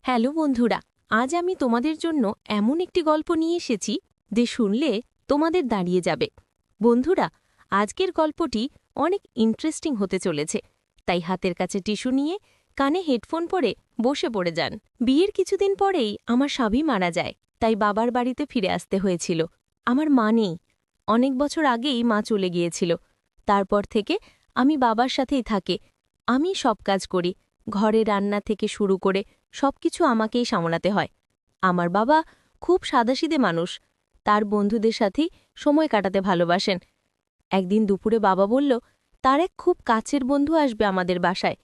Hello বন্ধুরা, আজ আমি তোমাদের জন্য এমন একটি গল্প নিয়ে এসেছি যে শুনলে তোমাদের দাঁড়িয়ে যাবে। বন্ধুরা, আজকের গল্পটি অনেক ইন্টারেস্টিং হতে চলেছে, তাই হাতের কাছে টিস্যু নিয়ে কানে হেডফোন পরে বসে পড়ে যান। বিয়ের কিছুদিন পরেই আমার স্বামী মারা যায়, তাই বাবার বাড়িতে ফিরে আসতে হয়েছিল। আমার মা নেই, অনেক বছর আগেই মা চলে গিয়েছিল। তারপর থেকে আমি বাবার সাথেই থাকি। আমি সব কাজ করি, ঘরে রান্না থেকে শুরু করে সবকিছু আমাকেই সামলাতে হয়। আমার বাবা খুব সাদাসিধে মানুষ, তার বন্ধুদের সাথেই সময় কাটাতে ভালোবাসেন। একদিন দুপুরে বাবা বলল, তার এক খুব কাছের বন্ধু আসবে আমাদের বাসায়।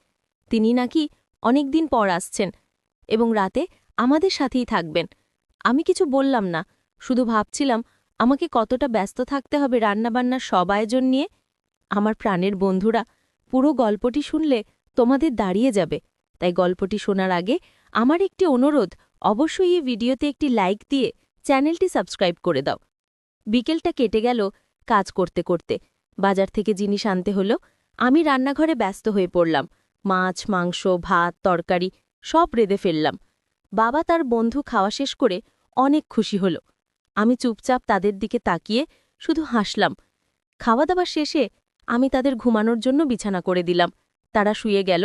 তিনি নাকি অনেক দিন পর আসছেন এবং রাতে আমাদের সাথেই থাকবেন। আমি কিছু বললাম না, শুধু ভাবছিলাম আমাকে কতটা ব্যস্ত থাকতে হবে রান্নাবান্নার সব আয়োজন নিয়ে। আমার প্রাণের বন্ধুরা, পুরো গল্পটি শুনলে তোমাদের দাঁড়িয়ে যাবে, তাই গল্পটি শোনার আগে আমার একটি অনুরোধ, অবশ্যই এই ভিডিওতে একটি লাইক দিয়ে চ্যানেলটি সাবস্ক্রাইব করে দাও। বিকেলটা কেটে গেল কাজ করতে করতে। বাজার থেকে জিনিস আনতে হলো। আমি রান্নাঘরে ব্যস্ত হয়ে পড়লাম। মাছ, মাংস, ভাত, তরকারি সব রেঁধে ফেললাম। বাবা তার বন্ধু খাওয়া শেষ করে অনেক খুশি হল। আমি চুপচাপ তাদের দিকে তাকিয়ে শুধু হাসলাম। খাওয়া দাওয়া শেষে আমি তাদের ঘুমানোর জন্য বিছানা করে দিলাম। তারা শুয়ে গেল।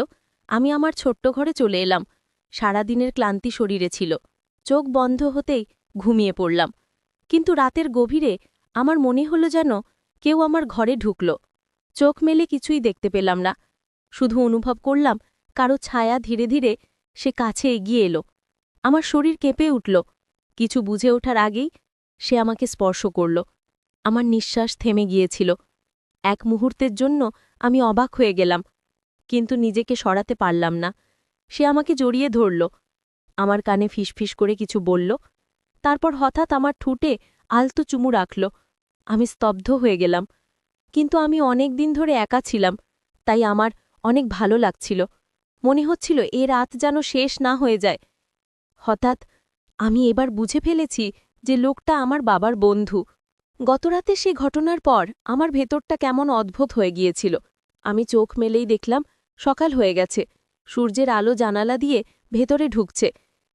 আমি আমার ছোট্ট ঘরে চলে এলাম। সারাদিনের ক্লান্তি শরীরে ছিল। চোখ বন্ধ হতেই ঘুমিয়ে পড়লাম। কিন্তু রাতের গভীরে আমার মনে হলো যেন কেউ আমার ঘরে ঢুকল। চোখ মেলে কিছুই দেখতে পেলাম না, শুধু অনুভব করলাম কারো ছায়া ধীরে ধীরে সে কাছে এগিয়ে এলো। আমার শরীর কেঁপে উঠল। কিছু বুঝে ওঠার আগেই সে আমাকে স্পর্শ করল। আমার নিঃশ্বাস থেমে গিয়েছিল। এক মুহূর্তের জন্য আমি অবাক হয়ে গেলাম, কিন্তু নিজেকে সরাতে পারলাম না। সে আমাকে জড়িয়ে ধরল, আমার কানে ফিসফিস করে কিছু বলল, তারপর হঠাৎ আমার ঠোঁটে আলতো চুমু রাখল। আমি স্তব্ধ হয়ে গেলাম। কিন্তু আমি অনেক দিন ধরে একা ছিলাম, তাই আমার অনেক ভালো লাগছিল। মনে হচ্ছিল এ রাত যেন শেষ না হয়ে যায়। হঠাৎ আমি এবার বুঝে ফেলেছি যে লোকটা আমার বাবার বন্ধু। গতরাতে সে ঘটনার পর আমার ভেতরটা কেমন অদ্ভুত হয়ে গিয়েছিল। আমি চোখ মেলেই দেখলাম সকাল হয়ে গেছে। সূর্যের আলো জানালা দিয়ে ভেতরে ঢুকছে,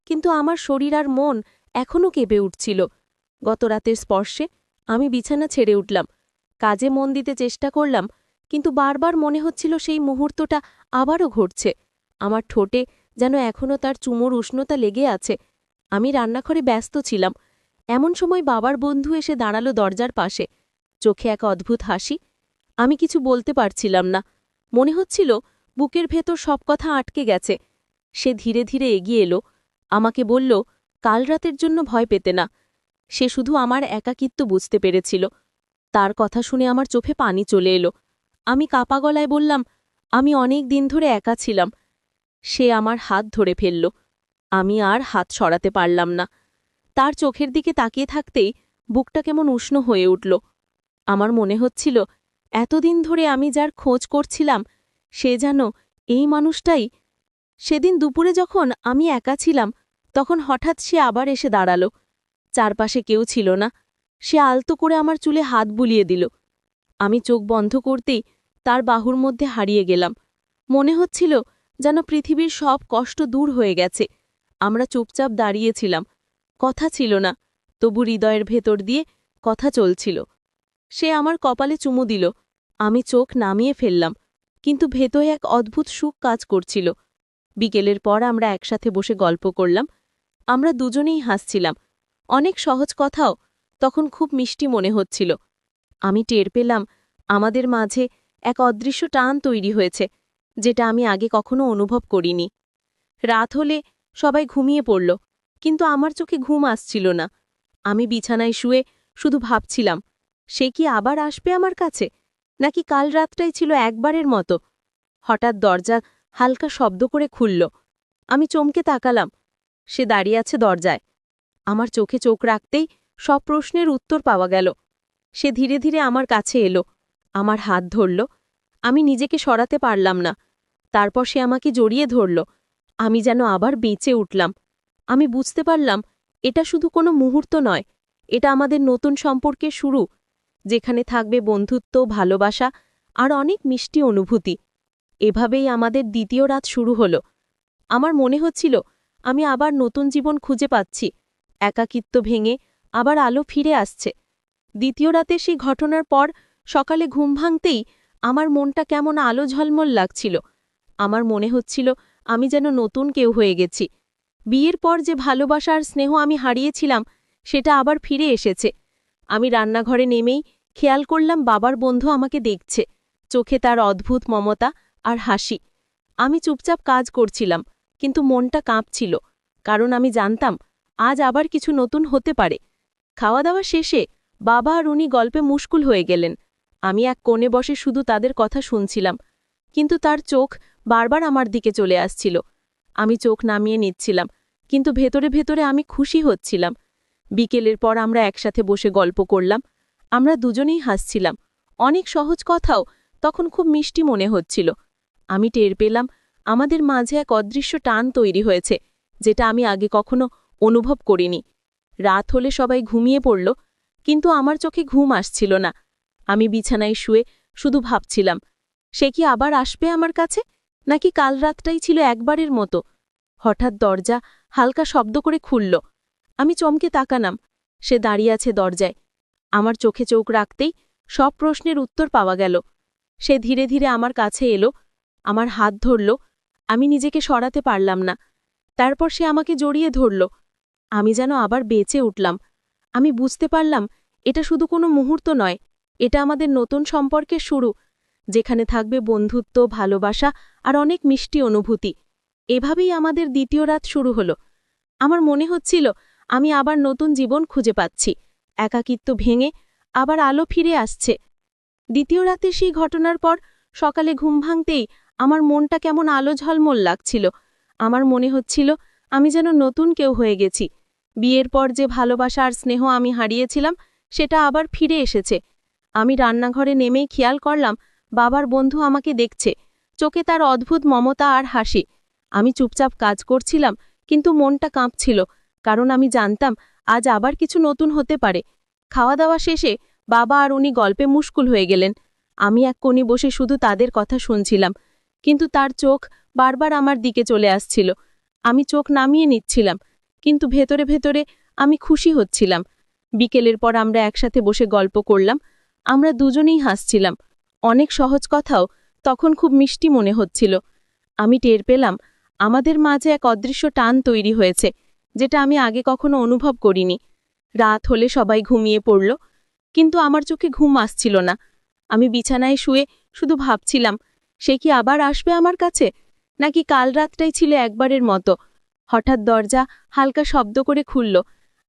কিন্তু আমার শরীর আর মন এখনও কেঁপে উঠছিল। গতরাতের স্পর্শে আমি বিছানা ছেড়ে উঠলাম। কাজে মন দিতে চেষ্টা করলাম, কিন্তু বারবার মনে হচ্ছিল সেই মুহূর্তটা আবারও ঘটছে। আমার ঠোঁটে যেন এখনও তার চুমুর উষ্ণতা লেগে আছে। আমি রান্নাঘরে ব্যস্ত ছিলাম। এমন সময় বাবার বন্ধু এসে দাঁড়ালো দরজার পাশে, চোখে এক অদ্ভুত হাসি। আমি কিছু বলতে পারছিলাম না। মনে হচ্ছিল বুকের ভেতর সব কথা আটকে গেছে। সে ধীরে ধীরে এগিয়ে এলো, আমাকে বলল, কাল রাতের জন্য ভয় পেতে না। সে শুধু আমার একাকিত্ব বুঝতে পেরেছিল। তার কথা শুনে আমার চোখে পানি চলে এলো। আমি কাপা গলায় বললাম, আমি অনেক দিন ধরে একা ছিলাম। সে আমার হাত ধরে ফেলল। আমি আর হাত সরাতে পারলাম না। তার চোখের দিকে তাকিয়ে থাকতেই বুকটা কেমন উষ্ণ হয়ে উঠল। আমার মনে হচ্ছিল এতদিন ধরে আমি যার খোঁজ করছিলাম সে যেন এই মানুষটাই। সেদিন দুপুরে যখন আমি একা ছিলাম, তখন হঠাৎ সে আবার এসে দাঁড়াল। চারপাশে কেউ ছিল না। সে আলতো করে আমার চুলে হাত বুলিয়ে দিল। আমি চোখ বন্ধ করতেই তার বাহুর মধ্যে হারিয়ে গেলাম। মনে হচ্ছিল যেন পৃথিবীর সব কষ্ট দূর হয়ে গেছে। আমরা চুপচাপ দাঁড়িয়েছিলাম, কথা ছিল না, তবু হৃদয়ের ভেতর দিয়ে কথা চলছিল। সে আমার কপালে চুমু দিল। আমি চোখ নামিয়ে ফেললাম, কিন্তু ভেতরে এক অদ্ভুত সুখ কাজ করছিল। বিকেলের পর আমরা একসাথে বসে গল্প করলাম। আমরা দুজনেই হাসছিলাম। অনেক সহজ কথাও তখন খুব মিষ্টি মনে হচ্ছিল। আমি টের পেলাম আমাদের মাঝে এক অদৃশ্য টান তৈরি হয়েছে, যেটা আমি আগে কখনো অনুভব করিনি। রাত হলে সবাই ঘুমিয়ে পড়ল, কিন্তু আমার চোখে ঘুম আসছিল না। আমি বিছানায় শুয়ে শুধু ভাবছিলাম, সে কি আবার আসবে আমার কাছে, নাকি কাল রাতটাই ছিল একবারের মতো। হঠাৎ দরজা হালকা শব্দ করে খুলল। আমি চমকে তাকালাম। সে দাঁড়িয়ে আছে দরজায়। আমার চোখে চোখ রাখতেই সব প্রশ্নের উত্তর পাওয়া গেল। সে ধীরে ধীরে আমার কাছে এলো, আমার হাত ধরল। আমি নিজেকে সরাতে পারলাম না। তারপর সে আমাকে জড়িয়ে ধরল। আমি যেন আবার বেঁচে উঠলাম। আমি বুঝতে পারলাম এটা শুধু কোনো মুহূর্ত নয়, এটা আমাদের নতুন সম্পর্কের শুরু, যেখানে থাকবে বন্ধুত্ব, ভালোবাসা আর অনেক মিষ্টি অনুভূতি। এভাবেই আমাদের দ্বিতীয় রাত শুরু হলো। আমার মনে হচ্ছিল আমি আবার নতুন জীবন খুঁজে পাচ্ছি। একাকিত্ব ভেঙে আবার আলো ফিরে আসছে। দ্বিতীয় রাতে সেই ঘটনার পর সকালে ঘুম ভাঙতেই আমার মনটা কেমন আলো ঝলমল লাগছিল। আমার মনে হচ্ছিল আমি যেন নতুন কেউ হয়ে গেছি। বিয়ের পর যে ভালোবাসা আর স্নেহ আমি হারিয়েছিলাম সেটা আবার ফিরে এসেছে। আমি রান্নাঘরে নেমেই খেয়াল করলাম বাবার বন্ধু আমাকে দেখছে, চোখে তার অদ্ভুত মমতা আর হাসি। আমি চুপচাপ কাজ করছিলাম, কিন্তু মনটা কাঁপছিল, কারণ আমি জানতাম আজ আবার কিছু নতুন হতে পারে। খাওয়া দাওয়া শেষে বাবা আর উনি গল্পে মুশকুল হয়ে গেলেন। আমি এক কোণে বসে শুধু তাদের কথা শুনছিলাম, কিন্তু তার চোখ বারবার আমার দিকে চলে আসছিল। আমি চোখ নামিয়ে নিচ্ছিলাম, কিন্তু ভেতরে ভেতরে আমি খুশি হচ্ছিলাম। বিকেলের পর আমরা একসাথে বসে গল্প করলাম। আমরা দুজনেই হাসছিলাম। অনেক সহজ কথাও তখন খুব মিষ্টি মনে হচ্ছিল। আমি টের পেলাম আমাদের মাঝে এক অদৃশ্য টান তৈরি হয়েছে, যেটা আমি আগে কখনো অনুভব করিনি। রাত হলে সবাই ঘুমিয়ে পড়ল, কিন্তু আমার চোখে ঘুম আসছিল না। আমি বিছানায় শুয়ে শুধু ভাবছিলাম, সে কি আবার আসবে আমার কাছে, নাকি কাল রাতটাই ছিল একবারের মতো। হঠাৎ দরজা হালকা শব্দ করে খুলল। আমি চমকে তাকালাম। সে দাঁড়িয়ে আছে দরজায়। আমার চোখে চোখ রাখতেই সব প্রশ্নের উত্তর পাওয়া গেল। সে ধীরে ধীরে আমার কাছে এলো, আমার হাত ধরল। আমি নিজেকে সরাতে পারলাম না। তারপর সে আমাকে জড়িয়ে ধরল। আমি যেন আবার বেঁচে উঠলাম। আমি বুঝতে পারলাম এটা শুধু কোনো মুহূর্ত নয়, এটা আমাদের নতুন সম্পর্কের শুরু, যেখানে থাকবে বন্ধুত্ব, ভালোবাসা আর অনেক মিষ্টি অনুভূতি। এভাবেই আমাদের দ্বিতীয় রাত শুরু হলো। আমার মনে হচ্ছিল আমি আবার নতুন জীবন খুঁজে পাচ্ছি। একাকিত্ব ভেঙে আবার আলো ফিরে আসছে। দ্বিতীয় রাতে সেই ঘটনার পর সকালে ঘুম ভাঙতেই আমার মনটা কেমন আলো ঝলমল লাগছিল। আমার মনে হচ্ছিল আমি যেন নতুন কেউ হয়ে গেছি। বিয়ের পর যে ভালোবাসা আর স্নেহ আমি হারিয়েছিলাম সেটা আবার ফিরে এসেছে। আমি রান্নাঘরে নেমেই খেয়াল করলাম বাবার বন্ধু আমাকে দেখছে, চোখে তার অদ্ভুত মমতা আর হাসি। আমি চুপচাপ কাজ করছিলাম, কিন্তু মনটা কাঁপছিল, কারণ আমি জানতাম আজ আবার কিছু নতুন হতে পারে। খাওয়া দাওয়া শেষে বাবা আর উনি গল্পে মুশকুল হয়ে গেলেন। আমি এক কোণে বসে শুধু তাদের কথা শুনছিলাম, কিন্তু তার চোখ বারবার আমার দিকে চলে আসছিল। আমি চোখ নামিয়ে নিচ্ছিলাম, কিন্তু ভেতরে ভেতরে আমি খুশি হচ্ছিলাম। বিকেলের পর আমরা একসাথে বসে গল্প করলাম। আমরা দুজনেই হাসছিলাম। অনেক সহজ কথাও তখন খুব মিষ্টি মনে হচ্ছিল। আমি টের পেলাম আমাদের মাঝে এক অদৃশ্য টান তৈরি হয়েছে, যেটা আমি আগে কখনো অনুভব করিনি। রাত হলে সবাই ঘুমিয়ে পড়ল, কিন্তু আমার চোখে ঘুম আসছিল না। আমি বিছানায় শুয়ে শুধু ভাবছিলাম, সে কি আবার আসবে আমার কাছে, নাকি কাল রাতটাই ছিল একবারের মতো। হঠাৎ দরজা হালকা শব্দ করে খুলল।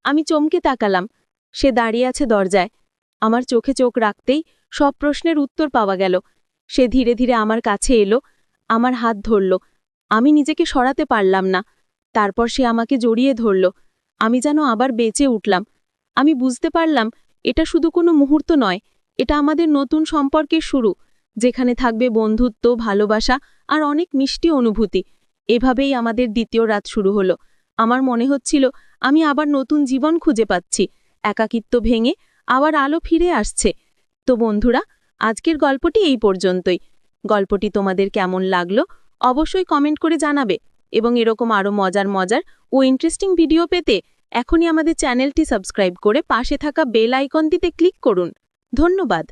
আমি চমকে তাকালাম। সে দাঁড়িয়ে আছে দরজায়। আমার চোখে চোখ রাখতেই সব প্রশ্নের উত্তর পাওয়া গেল। সে ধীরে ধীরে আমার কাছে এলো, আমার হাত ধরল। আমি নিজেকে সরাতে পারলাম না। তারপর সে আমাকে জড়িয়ে ধরল। আমি যেন আবার বেঁচে উঠলাম। আমি বুঝতে পারলাম এটা শুধু কোনো মুহূর্ত নয়, এটা আমাদের নতুন সম্পর্কের শুরু, যেখানে থাকবে বন্ধুত্ব, ভালোবাসা আর অনেক মিষ্টি অনুভূতি। এভাবেই আমাদের দ্বিতীয় রাত শুরু হলো। আমার মনে হচ্ছিল আমি আবার নতুন জীবন খুঁজে পাচ্ছি। একাকিত্ব ভেঙে আবার আলো ফিরে আসছে। তো বন্ধুরা, আজকের গল্পটি এই পর্যন্তই। গল্পটি তোমাদের কেমন লাগলো অবশ্যই কমেন্ট করে জানাবে, এবং এরকম আরও মজার মজার ও ইন্টারেস্টিং ভিডিও পেতে এখনই আমাদের চ্যানেলটি সাবস্ক্রাইব করে পাশে থাকা বেল আইকনটিতে ক্লিক করুন। ধন্যবাদ।